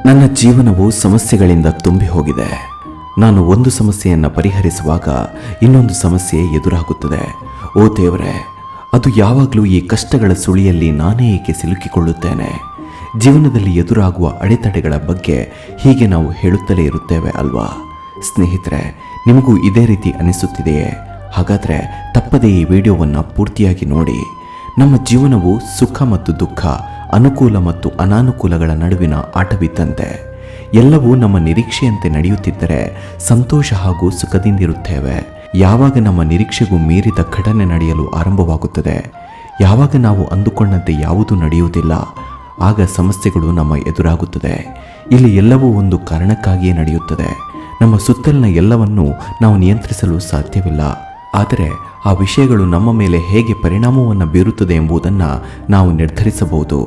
ನನ್ನ ಜೀವನವು ಸಮಸ್ಯೆಗಳಿಂದ ತುಂಬಿ ಹೋಗಿದೆ. ನಾನು ಒಂದು ಸಮಸ್ಯೆಯನ್ನು ಪರಿಹರಿಸುವಾಗ ಇನ್ನೊಂದು ಸಮಸ್ಯೆ ಎದುರಾಗುತ್ತದೆ. ಓ ದೇವರೇ, ಅದು ಯಾವಾಗಲೂ ಈ ಕಷ್ಟಗಳ ಸುಳಿಯಲ್ಲಿ ನಾನೇ ಏಕೆ ಸಿಲುಕಿಕೊಳ್ಳುತ್ತೇನೆ? ಜೀವನದಲ್ಲಿ ಎದುರಾಗುವ ಅಡೆತಡೆಗಳ ಬಗ್ಗೆ ಹೀಗೆ ನಾವು ಹೇಳುತ್ತಲೇ ಇರುತ್ತೇವೆ ಅಲ್ವಾ? ಸ್ನೇಹಿತರೆ, ನಿಮಗೂ ಇದೇ ರೀತಿ ಅನಿಸುತ್ತಿದೆಯೇ? ಹಾಗಾದರೆ ತಪ್ಪದೇ ಈ ವಿಡಿಯೋವನ್ನು ಪೂರ್ತಿಯಾಗಿ ನೋಡಿ. ನಮ್ಮ ಜೀವನವು ಸುಖ ಮತ್ತು ದುಃಖ, ಅನುಕೂಲ ಮತ್ತು ಅನಾನುಕೂಲಗಳ ನಡುವಿನ ಆಟವಿದ್ದಂತೆ. ಎಲ್ಲವೂ ನಮ್ಮ ನಿರೀಕ್ಷೆಯಂತೆ ನಡೆಯುತ್ತಿದ್ದರೆ ಸಂತೋಷ ಹಾಗೂ ಸುಖದಿಂದಿರುತ್ತೇವೆ. ಯಾವಾಗ ನಮ್ಮ ನಿರೀಕ್ಷೆಗೂ ಮೀರಿದ ಘಟನೆ ನಡೆಯಲು ಆರಂಭವಾಗುತ್ತದೆ, ಯಾವಾಗ ನಾವು ಅಂದುಕೊಂಡಂತೆ ಯಾವುದೂ ನಡೆಯುವುದಿಲ್ಲ, ಆಗ ಸಮಸ್ಯೆಗಳು ನಮ್ಮ ಎದುರಾಗುತ್ತದೆ. ಇಲ್ಲಿ ಎಲ್ಲವೂ ಒಂದು ಕಾರಣಕ್ಕಾಗಿಯೇ ನಡೆಯುತ್ತದೆ. ನಮ್ಮ ಸುತ್ತಲಿನ ಎಲ್ಲವನ್ನೂ ನಾವು ನಿಯಂತ್ರಿಸಲು ಸಾಧ್ಯವಿಲ್ಲ. ಆದರೆ ಆ ವಿಷಯಗಳು ನಮ್ಮ ಮೇಲೆ ಹೇಗೆ ಪರಿಣಾಮವನ್ನು ಬೀರುತ್ತದೆ ಎಂಬುದನ್ನು ನಾವು ನಿರ್ಧರಿಸಬಹುದು.